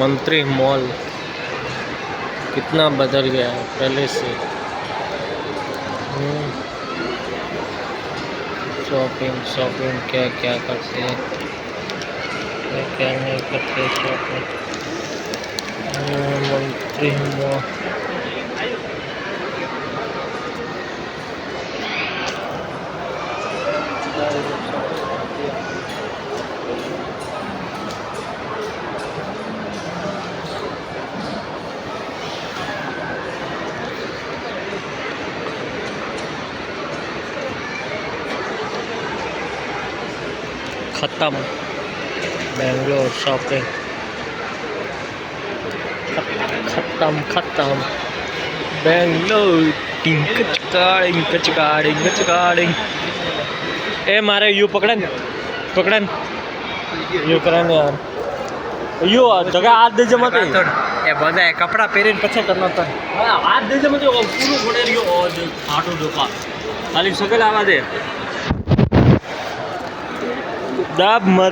मंत्री मॉल कितना बदल गया है पहले से। शॉपिंग शॉपिंग क्या क्या करते हैं, क्या क्या नहीं करते शॉपिंग। मंत्री मॉल खत्म। बेंगलोर शॉपिंग खत्म खत्म। बेंगलोर टिंकचकाड़िंग। ए मारे यू पकड़न यू करे ने यार यू जगह हाथ दे मत એ બધા કપડા પહેરીને પછી કરનો તો हाथ दे मत पूरो घोड़े रियो आटो धोखा खाली सकल आवा दे दाब मत।